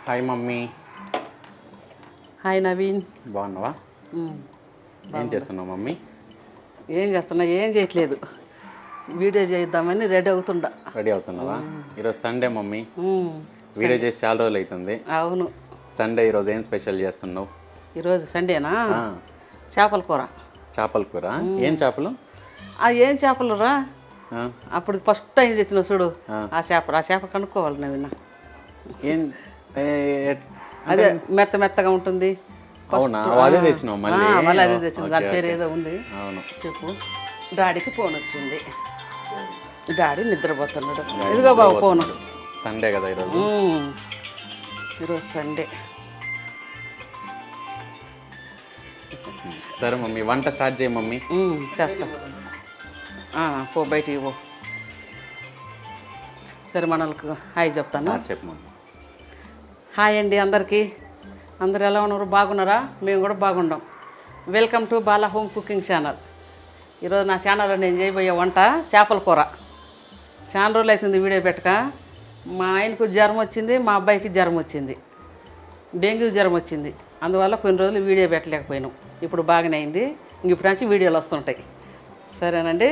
Hi mummy. Hi Naveen. బాగున్నావా? ఏం చేస్తున్నావు మమ్మీ? ఏం చేస్తున్నా? ఏం చేయట్లేదు, వీడియో చేద్దామని రెడీ అవుతుండా. రెడీ అవుతున్నావా? ఈరోజు సండే మమ్మీ, వీడియో చేసి చాలా రోజులు అవుతుంది. అవును. సండే ఈరోజు ఏం స్పెషల్ చేస్తున్నావు? ఈరోజు సండేనా? చేపల కూర. చేపల కూర? ఏం చేపలు? ఏం చేపలు రా? అప్పుడు ఫస్ట్ టైం తెచ్చిన చూడు ఆ చేప కనుక్కోవాలి నవీన్. ఏం అదే మెత్త మెత్తగా ఉంటుంది. అవునా? అదే తెచ్చినావు మళ్ళీ అదే తెచ్చిన, దాని పేరు ఏదో ఉంది. అవును, చెప్పు. డాడీకి ఫోన్ వచ్చింది, డాడీ నిద్రపోతున్నాడు. ఇదిగో బాబు ఫోను. సండే కదా ఈరోజు? ఈరోజు సండే. సరే మమ్మీ, వంట స్టార్ట్ చేయి మమ్మీ. చేస్తా. పో బయటికి పో. సరే మనకు హాయ్ చెప్తాను. చెప్పు మమ్మీ. హాయ్ అండి అందరికీ. అందరు ఎలా ఉన్నారు? బాగున్నారా? మేము కూడా బాగున్నాం. Welcome to Bala home cooking channel. ఈరోజు నా ఛానల్లో నేను చేయబోయే వంట చేపల కూర. చాలా రోజులు అవుతుంది వీడియో పెట్టక. మా ఆయనకు జ్వరం వచ్చింది, మా అబ్బాయికి జ్వరం వచ్చింది, డెంగ్యూ జ్వరం వచ్చింది. అందువల్ల కొన్ని రోజులు వీడియో పెట్టలేకపోయినాం. ఇప్పుడు బాగానే అయింది, ఇప్పుడు నుంచి వీడియోలు వస్తుంటాయి. సరేనండి.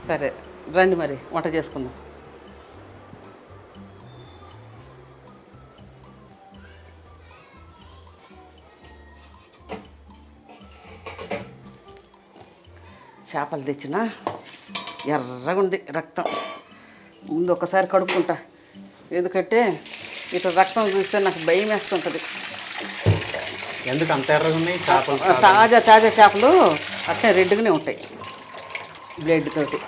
సరే రండి మరి వంట చేసుకుందాం. చేపలు తెచ్చిన ఎర్రగా ఉంది రక్తం. ముందు ఒకసారి కడుక్కుంటా, ఎందుకంటే ఇట్లా రక్తం చూస్తే నాకు భయం వేస్తుంటుంది. ఎందుకు అంత ఎర్రగా ఉన్నాయి చేపలు? తాజా చేపలు అట్లే రెడ్గానే ఉంటాయి బ్లడ్ తోటి.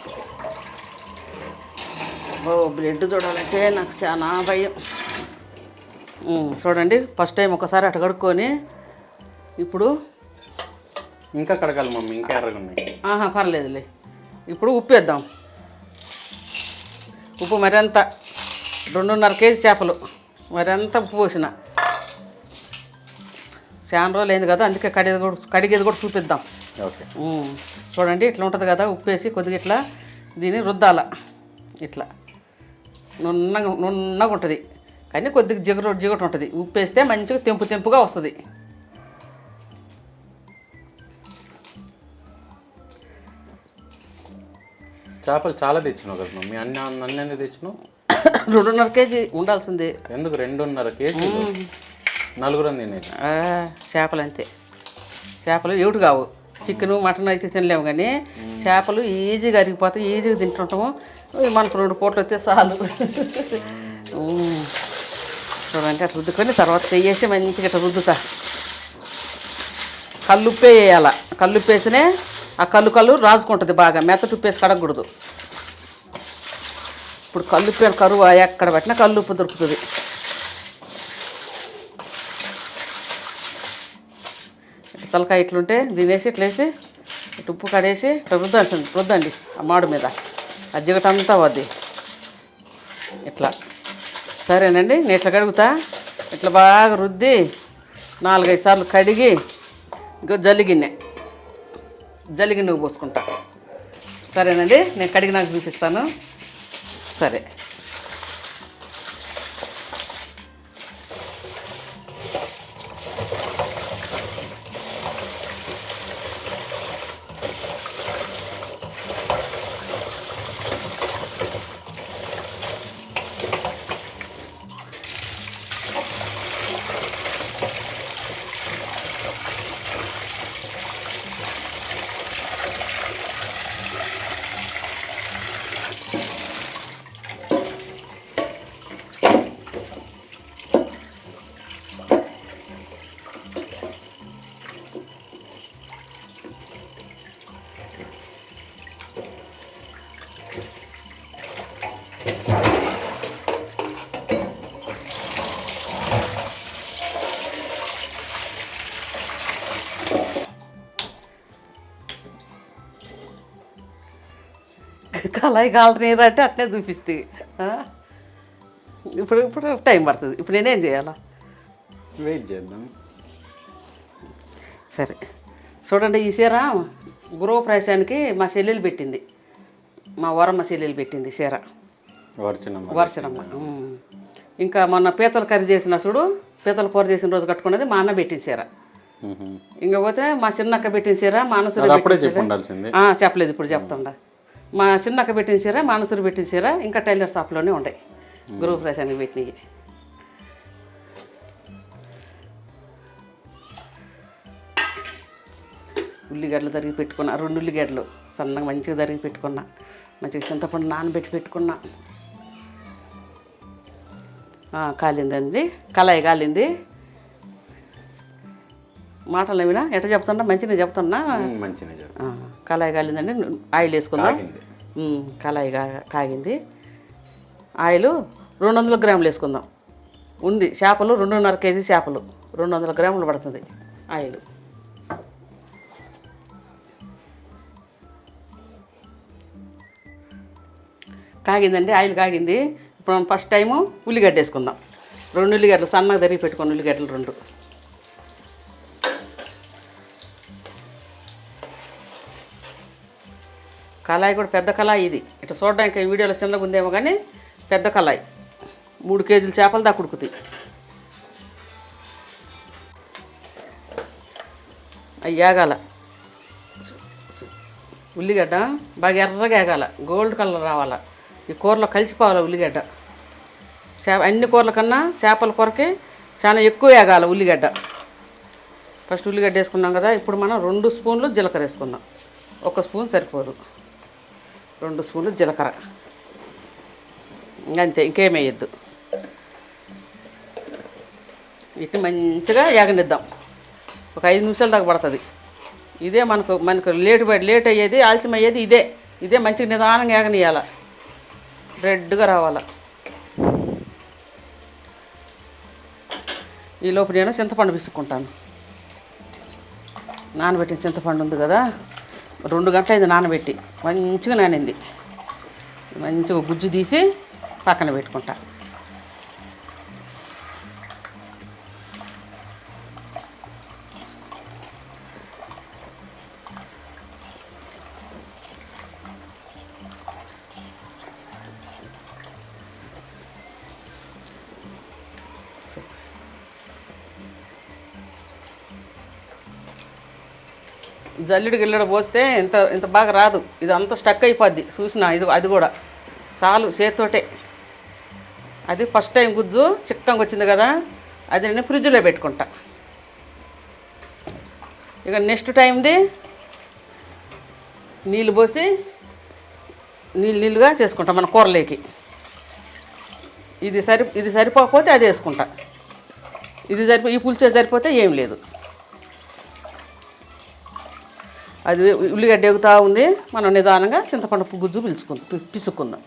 బ్లడ్ చూడాలంటే నాకు చాలా భయం. చూడండి, ఫస్ట్ టైం ఒకసారి అట్లా కడుక్కొని ఇప్పుడు ఇంకా కడగాలి మమ్మీ, ఇంకా ఎర్రగా ఉన్నాయి. పర్లేదులే. ఇప్పుడు ఉప్పు వేద్దాం. ఉప్పు మరింత 2.5 కేజీ చేపలు మరింత ఉప్పు పోసిన. చాలా రోజులు అయింది కదా, అందుకే కడిగేది కూడా చూపిద్దాం. ఓకే. చూడండి ఇట్లా ఉంటుంది కదా, ఉప్పు వేసి కొద్దిగా ఇట్లా దీన్ని రుద్దాల. ఇట్లా నున్నగా ఉంటుంది, కానీ కొద్దిగా జిగట ఉంటుంది. ఉప్పు వేస్తే మంచిగా తెంపుగా వస్తుంది. చేపలు చాలా తెచ్చినావు కదా మమ్మీ. అన్నీ ఎందుకు తెచ్చినావు? 2.5 కేజీ ఉండాల్సింది. ఎందుకు 2.5 కేజీ? నలుగురు తినేది చేపలు అంతే. చేపలు ఏమిటి కావు. చికెను మటన్ అయితే తినలేము, కానీ చేపలు ఈజీగా అరిగిపోతాయి, ఈజీగా తింటుంటాము. మనకు 2 పూటలు వస్తే చాలు. చూడండి అట్లా రుద్దుకొని తర్వాత చెయ్యేసి మంచిగా ఇట్లా రుద్దుతా. కల్లుప్పే వేయాల. కల్లుప్పు వేసినే ఆ కళ్ళు రాజుకుంటుంది బాగా. మెత్తటి ఉప్పు వేసి కడగకూడదు. ఇప్పుడు కల్లుప్పు కరువు ఎక్కడ పెట్టినా కల్లుప్పు దొరుకుతుంది. ఇట్లా తలకాయ ఇట్లుంటే దీని వేసి ఇట్లా వేసి ఇట్లా ఉప్పు కడేసి ఇట్లా రుద్దండి ఆ మాడు మీద. ఆ జిగటంతా వద్ది ఇట్లా. సరేనండి, నేను ఇట్లా కడుగుతా. ఇట్లా బాగా రుద్ది 4-5 సార్లు కడిగి ఇంకో జల్లిగిన్నె పోసుకుంటా. సరేనండి, నేను కడిగి నాకు చూపిస్తాను. సరే. కళాయి కాలనీరు అంటే అట్నే చూపిస్తుంది. ఇప్పుడు టైం పడుతుంది. ఇప్పుడు నేనేం చేయాలా? వెయిట్ చేద్దాం. సరే చూడండి, ఈ చీర గృహప్రవేశానికి మా చెల్లెలు పెట్టింది, మా వరమ్మ చెల్లెలు పెట్టింది చీర. వర్షనమ్మ. ఇంకా మొన్న పీతల కర్రీ చేసిన చూడు, పీతల కూర చేసిన రోజు కట్టుకున్నది మా అన్న పెట్టిన చీర. ఇంకా పోతే మా చిన్నక్క పెట్టిన చీర మా అనసూరి అప్పుడే చెప్పి ఉండాల్సింది. చెప్పలేదు, ఇప్పుడు చెప్తుండ. మా చిన్నక్క పెట్టిన చీర, మా అనసూరి పెట్టిన చీర ఇంకా టైలర్ షాప్లోనే ఉంటాయి, గ్రూప్ రేషన్కి పెట్టినవి. ఉల్లిగడ్డలు తరిగి పెట్టుకున్నా, 2 ఉల్లిగడ్డలు సన్నగా మంచిగా తరిగి పెట్టుకున్నా, మంచిగా చింతపండు నానబెట్టి పెట్టుకున్నా. కాలిందండి, కళాయి కాలింది. మాటలు ఏమినా ఎట్లా చెప్తున్నా, మంచిగా చెప్తున్నా. కళాయి కాలిందండి, ఆయిల్ వేసుకుందాం. కళాయి కాగింది, ఆయిల్ 200 గ్రాములు వేసుకుందాం. ఉంది చేపలు 2.5 కేజీ చేపలు, 200 గ్రాములు పడుతుంది ఆయిల్. కాగిందండి, ఆయిల్ కాగింది. ఇప్పుడు మనం ఫస్ట్ టైము ఉల్లిగడ్డ వేసుకుందాం. 2 ఉల్లిగడ్డలు సన్నగా తరిగి పెట్టుకోండి, ఉల్లిగడ్డలు 2. కళాయి కూడా పెద్ద కళాయి ఇది. ఇట్లా చూడడానికి వీడియోలో చిన్నగా ఉందేమో కానీ పెద్ద కళాయి, 3 కేజీల చేపలు దాకా ఉడుకుతాయి. అవి ఏగాల, ఉల్లిగడ్డ బాగా ఎర్రగా ఏగాల, గోల్డ్ కలర్ రావాలా. ఈ కూరలో కలిసిపోవాలి ఉల్లిగడ్డ. అన్ని కూరల కన్నా చేపల కూరకి చాలా ఎక్కువ ఏగాల ఉల్లిగడ్డ. ఫస్ట్ ఉల్లిగడ్డ వేసుకున్నాం కదా, ఇప్పుడు మనం 2 స్పూన్లు జీలకర్ర వేసుకుందాం. 1 స్పూన్ సరిపోదు, 2 స్పూన్లు జీలకర్ర. అంతే, ఇంకేం వేయద్దు. వీటిని మంచిగా ఏగనిద్దాం. ఒక 5 నిమిషాల దాకా పడుతుంది. ఇదే మనకు లేట్ అయ్యేది, ఆలస్యం అయ్యేది ఇదే మంచిగా నిదానంగా ఏగనియాల, రెడ్గా రావాల. ఈలోపు నేను చింతపండు పిసుక్కుంటాను. నానబెట్టిన చింతపండు ఉంది కదా, 2 గంటలైంది నానబెట్టి, మంచిగా నానింది. మంచిగా గుజ్జు తీసి పక్కన పెట్టుకుంటా. జల్లుడు గిల్లడు పోస్తే ఇంత బాగా రాదు, ఇది అంతా స్టక్ అయిపోద్ది. చూసినా అది కూడా చాలు చేతితోటే. అది ఫస్ట్ టైం గుజ్జు చిక్కంగా వచ్చింది కదా, అది నేను ఫ్రిడ్జ్లో పెట్టుకుంటా. ఇక నెక్స్ట్ టైంది నీళ్ళు పోసి నీళ్ళుగా చేసుకుంటా మన కూరలోకి. ఇది సరిపోకపోతే అది వేసుకుంటా. ఈ పులుసు సరిపోతే ఏం లేదు. అది ఉల్లిగడ్డ ఎగుతూ ఉంది, మనం నిదానంగా చింతపండు గుజ్జు పిసుక్కుందాం.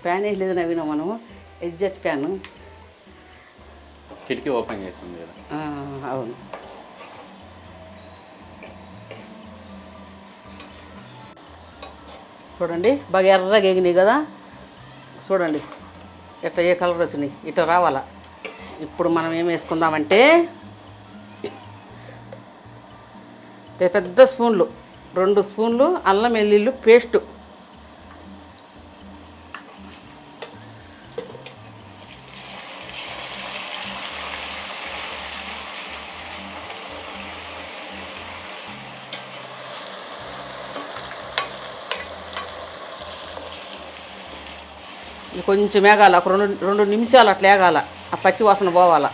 ప్యాన్ వేయలేదు నవీన, మనము ఎగ్జాక్ట్ ప్యాను. కిటికీ ఓపెన్ చేసింది కదా. అవును. చూడండి బాగా ఎర్రగా ఎగినాయి కదా, చూడండి ఎట్లా ఏ కలర్ వచ్చినాయి, ఇట్లా రావాలా. ఇప్పుడు మనం ఏం వేసుకుందామంటే పెద్ద స్పూన్లు 2 స్పూన్లు అల్లం వెల్లుల్లి పేస్టు. కొంచెం వేగాల, ఒక 2 నిమిషాలు అట్లా వేగాల, ఆ పచ్చి వాసన పోవాల.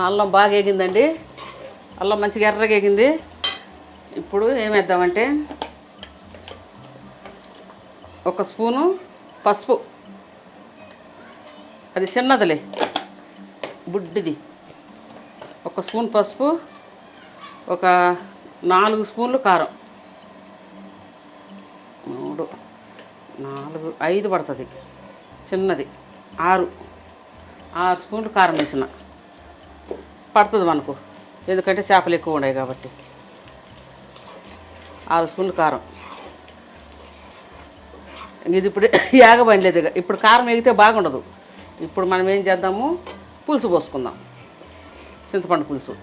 అల్లం బాగా ఎగిందండి, అల్లం మంచిగా ఎర్రగా ఎగింది. ఇప్పుడు ఏమేద్దామంటే 1 స్పూను పసుపు, అది చిన్నదిలే బుడ్డిది. 1 స్పూన్ పసుపు, ఒక 4 స్పూన్లు కారం, 3 4 5 పడుతుంది, చిన్నది 6 స్పూన్లు కారం వేసిన పడుతుంది మనకు, ఎందుకంటే చేపలు ఎక్కువ ఉన్నాయి కాబట్టి. 6 స్పూన్లు కారం. ఇది ఇప్పుడు ఏగబడలేదు. ఇప్పుడు కారం ఎగితే బాగుండదు. ఇప్పుడు మనం ఏం చేద్దాము, పులుసు పోసుకుందాం, చింతపండు పులుసు.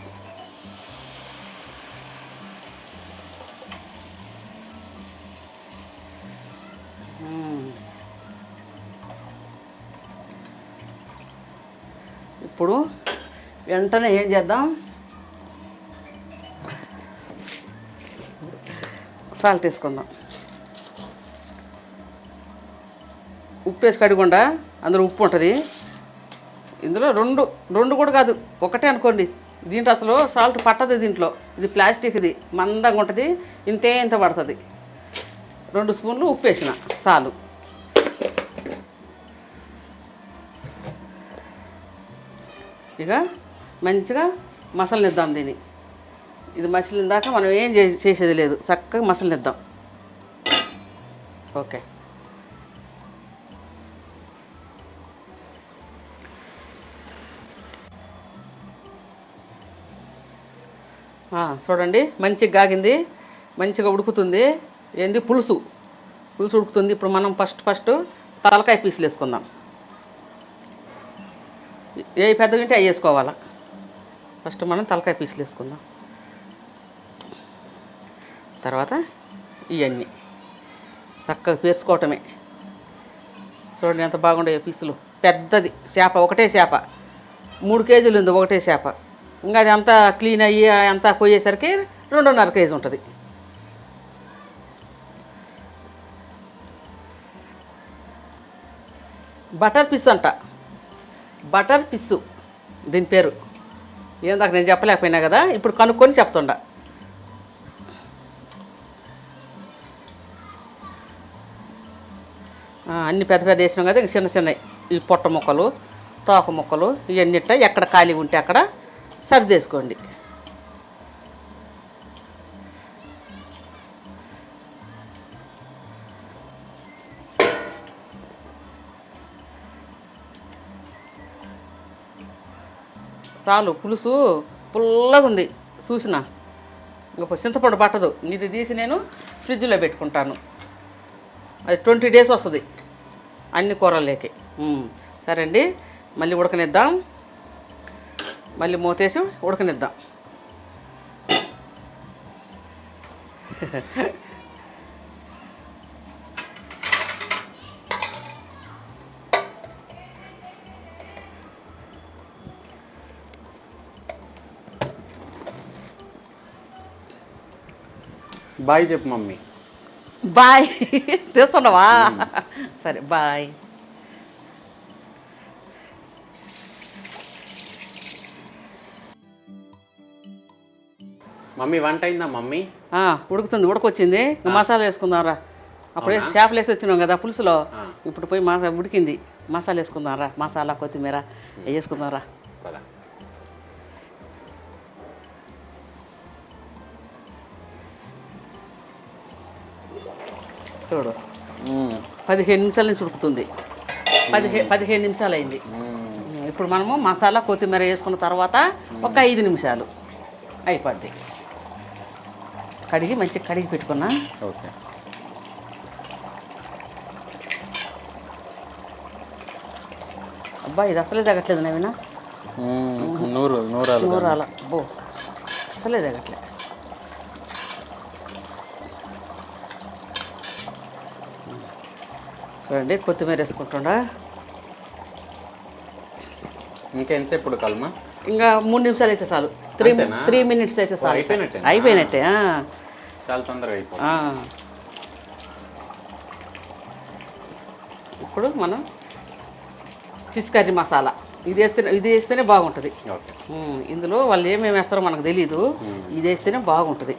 ఇప్పుడు వెంటనే ఏం చేద్దాం, సాల్ట్ వేసుకుందాం. ఉప్పు వేసి కడిగొండా, అందులో ఉప్పు ఉంటుంది. ఇందులో రెండు కూడా కాదు, ఒకటే అనుకోండి. దీంట్లో అసలు సాల్ట్ పట్టదు. దీంట్లో ఇది ప్లాస్టిక్ది, మందంగా ఉంటుంది, ఇంత పడుతుంది. 2 స్పూన్లు ఉప్పు వేసిన చాలు. ఇక మంచిగా మసలనిద్దాం దీన్ని. ఇది మసలిన దాకా మనం ఏం చేసేది లేదు, చక్కగా మసలనిద్దాం. ఓకే. చూడండి, మంచిగా గాగింది, మంచిగా ఉడుకుతుంది. ఏంది పులుసు ఉడుకుతుంది. ఇప్పుడు మనం ఫస్ట్ తలకాయ పీసులు వేసుకుందాం. ఏ పెద్దవి ఉంటే అవి వేసుకోవాలా. ఫస్ట్ మనం తలకాయ పీసులు వేసుకుందాం. తర్వాత ఇవన్నీ చక్కగా పేర్చుకోవటమే. చూడండి ఎంత బాగుండే పీసులు. పెద్దది చేప, ఒకటే చేప, 3 కేజీలు ఉంది ఒకటే చేప. ఇంకా అది అంతా క్లీన్ అయ్యి అంతా పోయేసరికి 2.5 కేజీ ఉంటుంది. బటర్ పిస్ అంట, బటర్ పిస్సు దీని పేరు. ఏందాక నేను చెప్పలేకపోయినా కదా, ఇప్పుడు కనుక్కొని చెప్తుండా. అన్ని పెద్ద వేసినాం కదా, ఇంక చిన్నవి ఈ పొట్ట ముక్కలు, తోక ముక్కలు ఇవన్నిట ఎక్కడ ఖాళీ ఉంటే అక్కడ సర్దేసుకోండి. చాలు, పులుసు పుల్లగా ఉంది చూసిన. ఇంకా చింతపండు పట్టదు. ఇది తీసి నేను ఫ్రిడ్జ్లో పెట్టుకుంటాను. అది 20 డేస్ వస్తుంది అన్ని కూరలేకి. సరే అండి, మళ్ళీ ఉడకనిద్దాం. మళ్ళీ మూతేసి ఉడకనిద్దాం. బాయ్ చెప్పు మమ్మీ. బాయ్ తీస్తున్నావా? సరే బాయ్. మమ్మీ వంట అయిందా మమ్మీ? ఉడుకుతుంది, ఉడకొచ్చింది. మసాలా వేసుకుందాం రా. అప్పుడే చేపలు వేసి వచ్చినాం కదా పులుసులో. ఇప్పుడు పోయి ఉడికింది, మసాలా వేసుకుందాం రా. మసాలా కొత్తిమీర వేసుకుందాం రా. చూడు, 15 నిమిషాల నుంచి ఉడుకుతుంది. 15 నిమిషాలు అయింది. ఇప్పుడు మనము మసాలా కొత్తిమీర వేసుకున్న తర్వాత ఒక 5 నిమిషాలు అయిపోద్ది. మంచిగా కడిగి పెట్టుకున్నా. ఓకే. అబ్బా, ఇది అసలే తగ్గట్లేదు నవీనా. నూరాల బో, అసలే తగ్గట్లేదు. చూడండి, కొత్తిమీర వేసుకుంటుండా. ఇంకా ఎంతసేపు ఉడకాలమ్మా? ఇంకా 3 నిమిషాలు అయితే చాలు. 3 మినిట్స్ అయితే చాలు. అయిపోయినట్టే. చాలా తొందరగా అయిపోయింది. ఇప్పుడు మనం ఫిష్ కర్రీ మసాలా ఇది వేస్తేనే బాగుంటుంది. ఇందులో వాళ్ళు ఏమేమి వేస్తారో మనకు తెలీదు. ఇది వేస్తేనే బాగుంటుంది.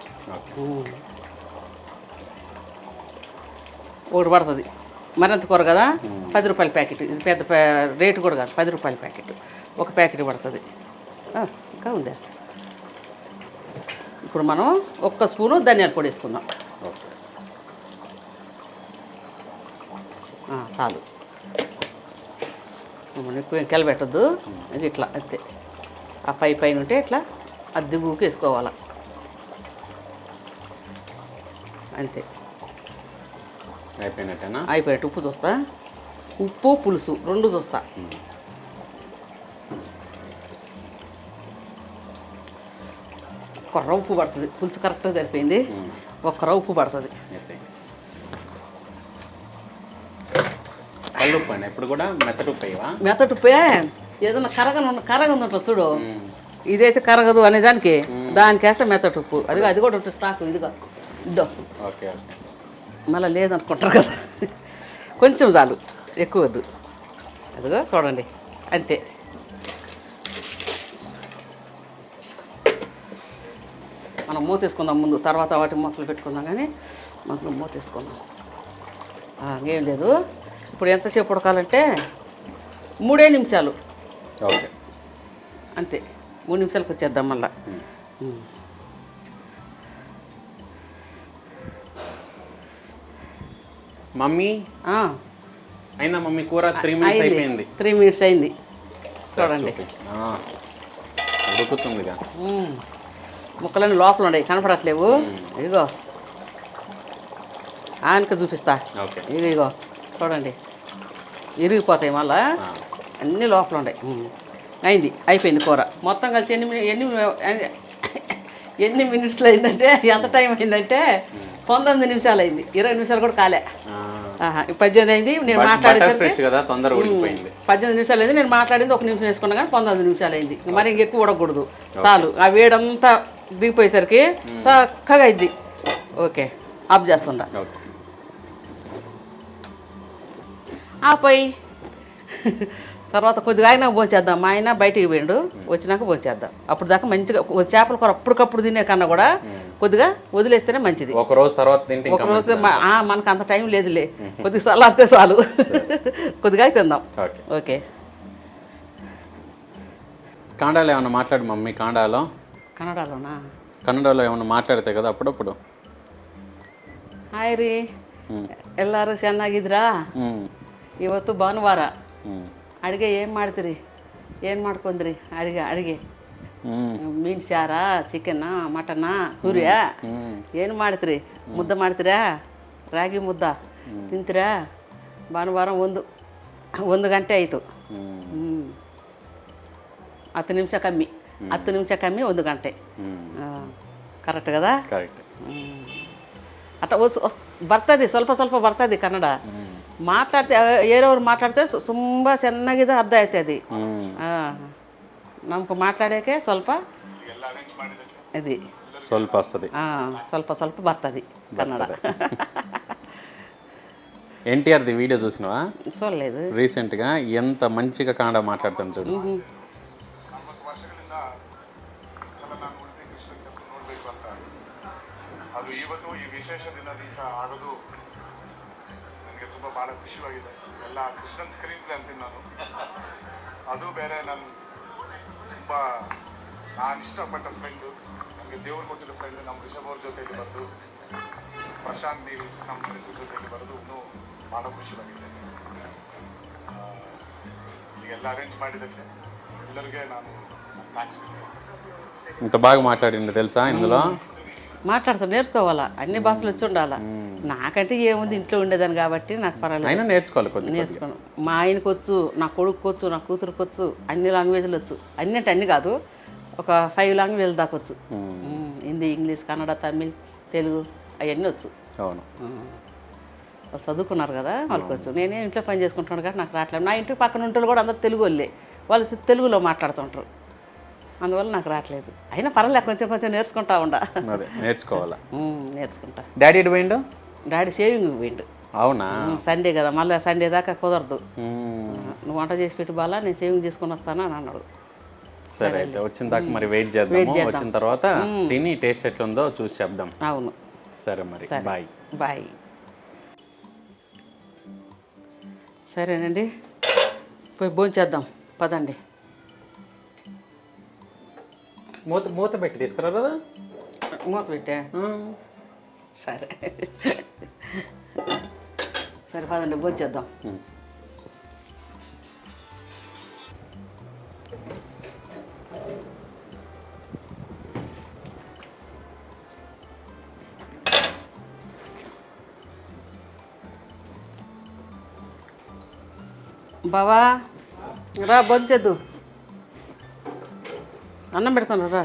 ఒకటి పడుతుంది, మరింత కూర కదా. 10 రూపాయల ప్యాకెట్. ఇది పెద్ద రేటు కూడా కాదు, 10 రూపాయల ప్యాకెట్. ఒక ప్యాకెట్ పడుతుంది. ఇంకా ఉందా? ఇప్పుడు మనం 1 స్పూను ధనియాల పొడి వేసుకుందాం. చాలు. ఎక్కువ కెలబెట్టద్దు, ఇది ఇట్లా అంతే. ఆ పైన ఉంటే ఇట్లా అద్దెగుకి వేసుకోవాలి అంతే. అయిపోయినట్టేనా? అయిపోయినట్టు. ఉప్పు చూస్తా, ఉప్పు పులుసు రెండు చూస్తా. ఒక్క ఉప్పు పడుతుంది, పులుసు కరెక్ట్గా సరిపోయింది. ఒక్క ఉప్పు పడుతుంది. కల్లుప్పు అండి ఎప్పుడు కూడా మెత్తటి ఉప్పు. మెత్తటి ఉప్పే ఏదైనా కరగనుంటుంది చూడు, ఇదైతే కరగదు అనే దానికి వేస్తే మెత్తటి ఉప్పు. అది కూడా ఉంటుంది స్టాక్. ఇదిగో ఇద్దో. Okay okay. మళ్ళీ లేదనుకుంటారు కదా, కొంచెం చాలు, ఎక్కువ వద్దు. అదిగో చూడండి అంతే. మనం మూతేసుకుందాం ముందు, తర్వాత వాటి మూతలు పెట్టుకుందాం. కానీ మనం మూతేసుకుందాం, ఏం లేదు. ఇప్పుడు ఎంతసేపు ఉడకాలంటే 3 నిమిషాలు. ఓకే అంతే, 3 నిమిషాలకు వచ్చేద్దాం మళ్ళా. మమ్మీ అయిందా మమ్మీ? కూర 3 మినిట్స్ అయిపోయింది. 3 మినిట్స్ అయింది చూడండి. ఉడుకుతుందిగా. ముక్కలన్నీ లోపల ఉన్నాయి, కనపడట్లేవు. ఇదిగో ఆయనకు చూపిస్తా. ఇదిగో చూడండి, ఇరిగిపోతాయి మళ్ళా. అన్నీ లోపల ఉన్నాయి. అయింది, అయిపోయింది కూర మొత్తం కలిసి. ఎన్ని మినిట్స్లో అయిందంటే, ఎంత టైం అయిందంటే 19 నిమిషాలు అయింది. 20 నిమిషాలు కూడా కాలే. 18 అయింది. నేను మాట్లాడేసరికి 18 నిమిషాలు అయింది. నేను మాట్లాడింది 1 నిమిషం వేసుకున్నా, కానీ 19 నిమిషాలు అయింది. మరి ఇంకెక్కువ ఉడకకూడదు, చాలు. ఆ వేడంతా దిగిపోయేసరికి చక్కగా అయింది. ఓకే, ఆఫ్ చేస్తుండా. ఆపోయి తర్వాత కొద్దిగా అయినా భోంచేద్దాం. మా ఆయన బయటికి పోయిండు, వచ్చినాక భోంచేద్దాం. అప్పుడు దాకా మంచిగా చేపల కూర అప్పటికప్పుడు తినే కన్నా కూడా కొద్దిగా వదిలేస్తేనే మంచిది. ఒక రోజు తర్వాత తింటే, ఒక రోజు మనకు అంత టైం లేదులే, కొద్దిగా చల్లారితే చాలు. కొద్దిగా తిందాం. ఓకే. కన్నడలో ఏమన్నా మాట్లాడు మమ్మీ. కన్నడలోనా? కన్నడలో ఏమన్నా మాట్లాడితే కదా అప్పుడప్పుడు. ಹಾಯ್ ರೀ, ಎಲ್ಲರೂ ಚೆನ್ನಾಗಿದ್ರಾ? ಇವತ್ತು ಭಾನುವಾರ, ಅಡುಗೆ ಏನು ಮಾಡ್ತೀರಿ? ಏನು ಮಾಡ್ಕೊಂಡ್ರಿ ಅಡುಗೆ? ಮೀನು ಸಾರಾ, ಚಿಕನಾ, ಮಟನಾ, ಹುರಿಯ ಏನು ಮಾಡ್ತೀರಿ? ಮುದ್ದೆ ಮಾಡ್ತೀರಾ? ರಾಗಿ ಮುದ್ದ ತಿಂತೀರಾ? ಭಾನುವಾರ 1 ಗಂಟೆ ಆಯಿತು. 10 ನಿಮಿಷ ಕಮ್ಮಿ, 10 ನಿಮಿಷ ಕಮ್ಮಿ 1 ಗಂಟೆ. కరెక్ట్ కదా? కరెక్ట్. అట్లా ಬರ್ತದೆ, ಸ್ವಲ್ಪ ಸ್ವಲ್ಪ ಬರ್ತದೆ ಕನ್ನಡ. ಮಾತಾಡ್ತೆ ಏರೋರು ಮಾತಾಡ್ತೆ ತುಂಬ ಚೆನ್ನಾಗಿದೆ, ಅರ್ಥ ಆಯ್ತದೆ. ನಮ್ಗೆ ಮಾತಾಡೋಕ್ಕೆ ಸ್ವಲ್ಪ ఇది ಸ್ವಲ್ಪ వస్తుంది, ಸ್ವಲ್ಪ ಬರ್ತದೆ కన్నడ. ఎన్టీఆర్ది వీడియో చూసినావా? చూడలేదు. రీసెంట్గా ఎంత మంచిగా కన్నడ మాట్లాడుతాను చూడు. ಅದು ಇವತ್ತು ಈ ವಿಶೇಷ ದಿನದಿಂದ ಆಗೋದು ನನಗೆ ತುಂಬ ಭಾಳ ಖುಷಿಯಾಗಿದೆ. ಎಲ್ಲ ಕೃಷ್ಣನ್ ಸ್ಕ್ರೀನ್ ಪ್ಲೇ ಅಂತೀನಿ ನಾನು. ಅದು ಬೇರೆ ನಾನು ಇಷ್ಟಪಟ್ಟ ಫ್ರೆಂಡು, ನನಗೆ ದೇವ್ರು ಕೊಟ್ಟಿರೋ ಫ್ರೆಂಡು. ನಮ್ಮ ರಿಷಬ್ ಅವ್ರ ಜೊತೆಯಲ್ಲಿ ಬರೋದು, ಪ್ರಶಾಂತ್ ನೀಲ್ ನಮ್ಮ ಜೊತೆಯಲ್ಲಿ ಬರೋದು ಇನ್ನೂ ಭಾಳ ಖುಷಿಯಾಗಿದೆ. ಎಲ್ಲ ಅರೇಂಜ್ ಮಾಡಿದ್ದಕ್ಕೆ ಎಲ್ಲರಿಗೆ ನಾನು ಥ್ಯಾಂಕ್ಸ್. ఇంత బాగా మాట్లాడింది తెలుసా ఇందులో? మాట్లాడతాం, నేర్చుకోవాలా. అన్ని భాషలు వచ్చి ఉండాలా. నాకంటే ఏముంది, ఇంట్లో ఉండేదాన్ని కాబట్టి నాకు పర్వాలేదు. అయినా నేర్చుకోవాలి. నేర్చుకోను. మా ఆయనకు వచ్చు, నా కొడుకు వచ్చు, నా కూతురుకు వచ్చు, అన్ని లాంగ్వేజ్లు వచ్చు. అన్ని కాదు, ఒక 5 లాంగ్వేజ్ దాకా వచ్చు. హిందీ, ఇంగ్లీష్, కన్నడ, తమిళ్, తెలుగు అవన్నీ వచ్చు. అవును, వాళ్ళు చదువుకున్నారు కదా, వాళ్ళకి వచ్చు. నేనే ఇంట్లో పని చేసుకుంటున్నాను కాబట్టి నాకు రావట్లేదు. నా ఇంటి పక్కన ఉంటే కూడా అందరు తెలుగు వాళ్ళే, వాళ్ళు తెలుగులో మాట్లాడుతుంటారు. అందువల్ల నాకు రావట్లేదు. అయినా పర్వాలేదు, కొంచెం నేర్చుకుంటా ఉండా. నేర్చుకోవాలా, నేర్చుకుంటా. డాడీ ఎటు పోయిండు? డాడీ షేవింగ్ పోయిండు. అవునా? సండే కదా, మళ్ళీ సండే దాకా కుదరదు. నువ్వు వంట చేసి పెట్టి బాలా, నేను షేవింగ్ చేసుకుని వస్తాను అని అన్నాడు. సరే అయితే వచ్చిన దాకా మరి వెయిట్ చేద్దాం. వచ్చిన తర్వాత తిని టేస్ట్ ఎట్లుందో చూసి చెప్దాం. అవును, సరే మరి, బాయ్ బాయ్. సరేనండి, పోయి భోంచేద్దాం పదండి. మూత పెట్టి తీసుకురా కదా. మూత పెట్టా? సరే పదండి భోంచేద్దాం. బావా రా భోంచేద్దు. అన్నం పెడతాను రా.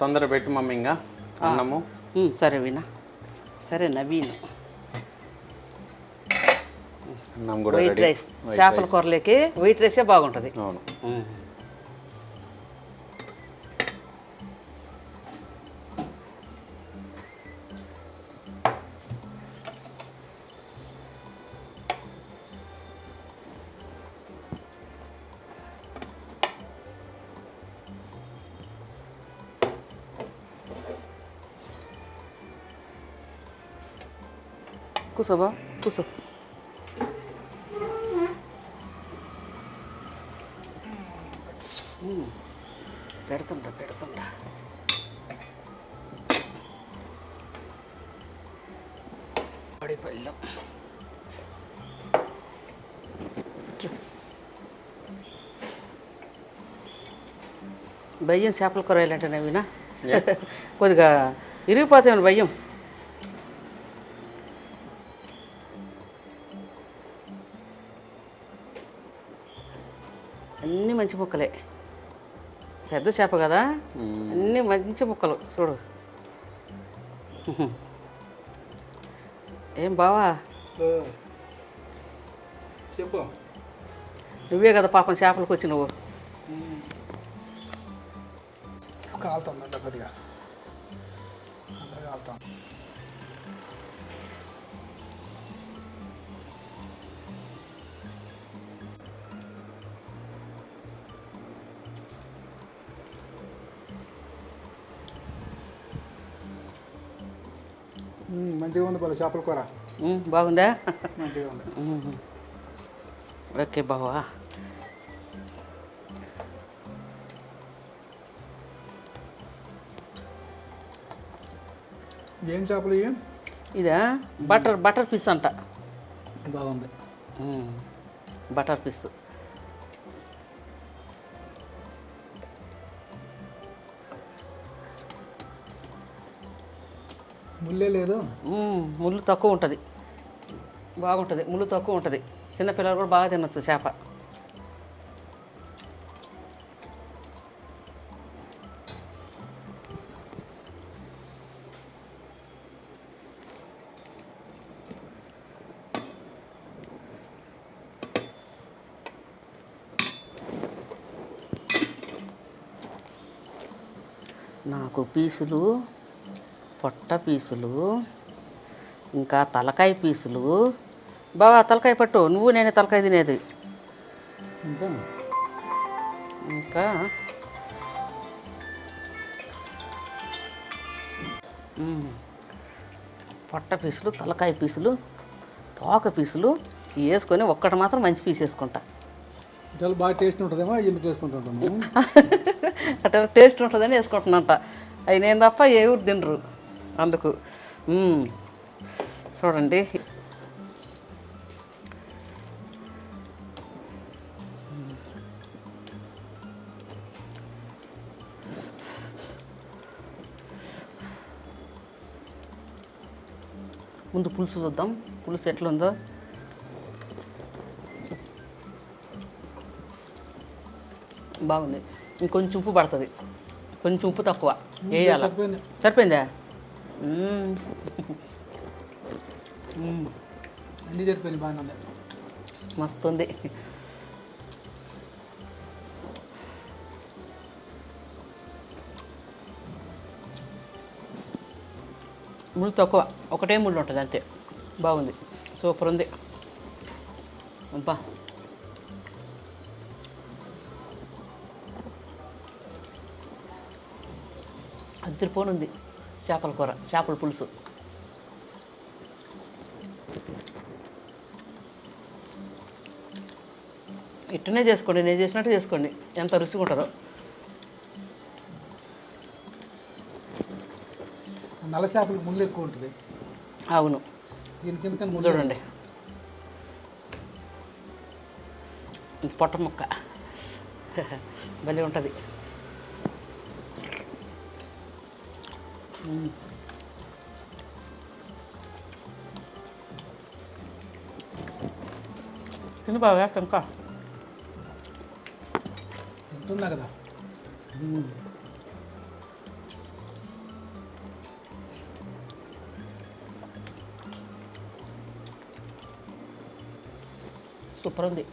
తొందర పెట్టు మమ్మీ ఇంకా అన్నము. సరే వీణా, సరే నవీన్. అన్నం కూడా వైట్ రైస్, చేపల కూరలోకి వైట్ రైసే బాగుంటుంది. అవును. కూసో బా, కూసో. పెడుతుండా పెడుతుండా. పడిపోయాం. భయ్యం చేపల కూర వేయాలంటే నవీనా కొద్దిగా ఇరిగిపోతామని భయ్యం. అన్నీ మంచి ముక్కలే, పెద్ద చేప కదా, అన్నీ మంచి ముక్కలు చూడు. ఏం బావా చెప్పు. నువ్వే కదా పాపం చేపలకు వచ్చి నువ్వు. కాలుతుందంట కొద్దిగా, అందరు కాలుతాం. మంచిగా ఉంది బాగా చేపల కూర. బాగుందా? మంచిగా ఉంది. ఓకే బావా. ఏం చేపలు ఇవి? ఇదా బటర్ పీస్ అంట. బాగుంది. Butter piece. ముల్లే లేదు, ముళ్ళు తక్కువ ఉంటుంది, బాగుంటుంది. ముళ్ళు తక్కువ ఉంటుంది, చిన్నపిల్లలు కూడా బాగా తినొచ్చు చేప. నాకు పీసులు, పొట్ట పీసులు, ఇంకా తలకాయ పీసులు. బావా తలకాయ పట్టు, నువ్వు నేనే తలకాయ తినేది. ఇంకా పొట్ట పీసులు, తలకాయ పీసులు, తోక పీసులు వేసుకొని ఒక్కటి మాత్రం మంచి పీస్ వేసుకుంటా. ఇట్లా బాగా టేస్ట్ ఉంటుందేమో ఎందుకు వేసుకుంటుంటాము. అట్లా టేస్ట్ ఉంటుందని వేసుకుంటున్నంట. అవి నేను తప్ప ఏ ఊరు తినరు అందుకు. చూడండి ముందు పులుసు చూద్దాం, పులుసు ఎట్లుందో. బాగుంది. ఇంకొంచెం ఉప్పు పడుతుంది, కొంచెం ఉప్పు తక్కువ వేయాలి. సరిపోయిందా? అన్నీ సరిపోయింది, బాగానే ఉంది. మస్తు ఉంది. ముళ్ళు తక్కువ, ఒకటే ముళ్ళు ఉంటుంది అంతే. బాగుంది, సూపర్ ఉంది. అబ్బా అద్దరిపోనుంది చేపల కూర, చేపల పులుసు. ఇట్టనే చేసుకోండి, నేను చేసినట్టు చేసుకోండి, ఎంత రుచిగా ఉంటుందో. నల్ల చేపలకు ముళ్ళు ఎక్కువ ఉంటుంది. అవును, దీనికి ఎందుకని ముళ్ళు చూడండి ఇది పొట్ట ముక్క భలే ఉంటుంది. తిని బాగా వేస్తా ఇంకా. తింటున్నా కదా. సూపర్ ఉంది.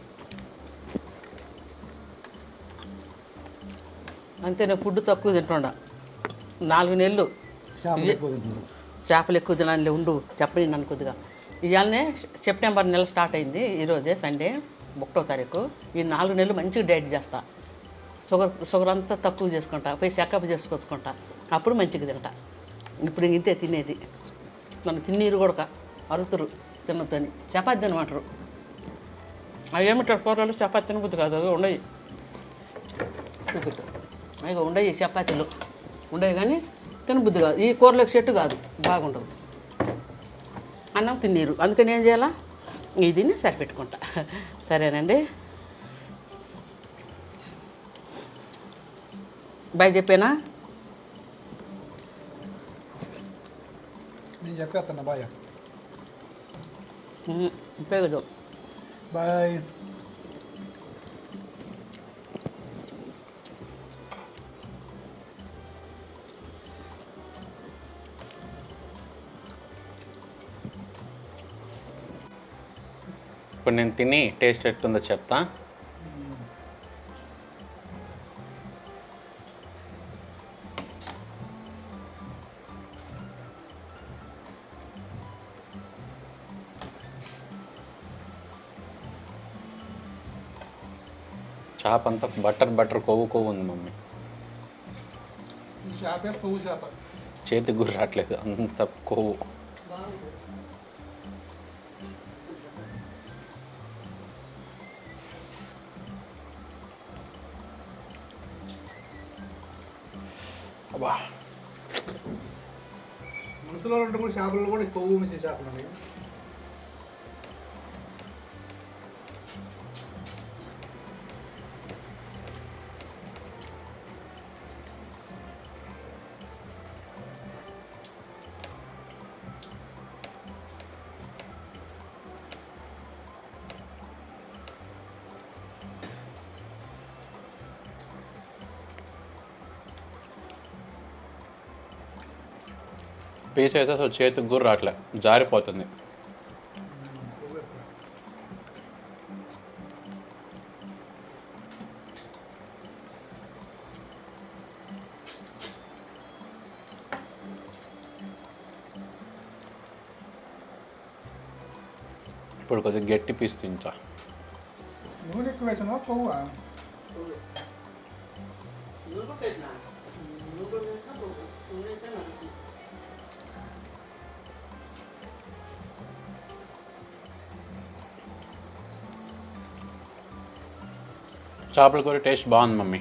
అంతే నేను ఫుడ్ తక్కువ తింటుండా. 4 నెలలు చేపలు ఎక్కువ తింటున్నారు. చేపలు ఎక్కువ తినాలి ఉండు చెప్పని నన్ను కొద్దిగా. ఇవాళనే సెప్టెంబర్ నెల స్టార్ట్ అయింది. ఈరోజే సండే 1వ తారీఖు. ఈ 4 నెలలు మంచిగా డైట్ చేస్తా. షుగర్ అంతా తక్కువ చేసుకుంటా, పోయి చెకప్ చేసుకొచ్చుకుంటా, అప్పుడు మంచిగా తింటా. ఇప్పుడు ఇంతే తినేది. నన్ను తిన్నీరు కూడా అరుతురు తినొద్దని. చపాతి తినమంటారు. అవి ఏమిటారు కూరలు చపాతి తినబుద్ది కాదు. అవి ఉండయి చూపెట్టు అవి ఉండయి చపాతీలు ఉండయి కానీ తినబుద్ది కాదు. ఈ కూరలకు చెట్టు కాదు బాగుండదు. అన్నం తిన్నీరు. అందుకని ఏం చేయాలా ఇది సరిపెట్టుకుంటా. సరేనండి బాయ్ చెప్పేనా. నేను చెప్పేస్తున్నా బాయ్. ఉపయోగం బాయ్. ఇప్పుడు నేను తిని టేస్ట్ ఎట్టుందో చెప్తా. చేప అంతా బటర్ కొవ్వు ఉంది మమ్మీ. ఈ చేపే పువ్వు చేప. చేతికి గురి రావట్లేదు అంత కొవ్వు. అబ్బా మనుషులో 2-3 చేపలు కూడా కొవ్వు మించిన చేపలు ఉన్నాయి. పీస్ అయితే అసలు చేతికి గురి రావట్లే, జారిపోతుంది. ఇప్పుడు కొద్దిగా గట్టి పీస్ తింటా. నూనె ఎక్కువ వేసినా కొవ్వా? చేపల కూర టేస్ట్ బాగుంది మమ్మీ.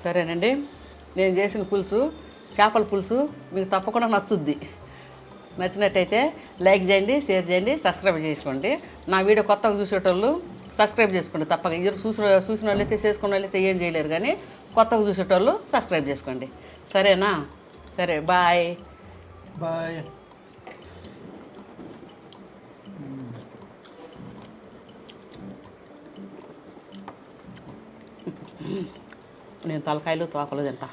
సరేనండి, నేను చేసిన పులుసు చేపల పులుసు మీకు తప్పకుండా నచ్చుద్ది. నచ్చినట్టయితే లైక్ చేయండి, షేర్ చేయండి, సబ్స్క్రైబ్ చేసుకోండి. నా వీడియో కొత్తగా చూసేటోళ్ళు సబ్స్క్రైబ్ చేసుకోండి తప్పక. ఇది చూసిన వాళ్ళైతే చేసుకున్న వాళ్ళైతే ఏం చేయలేరు, కానీ కొత్తగా చూసేటోళ్ళు సబ్స్క్రైబ్ చేసుకోండి. సరేనా? సరే, బాయ్ బాయ్. నేను తలకాయలు తోకలు తింటా.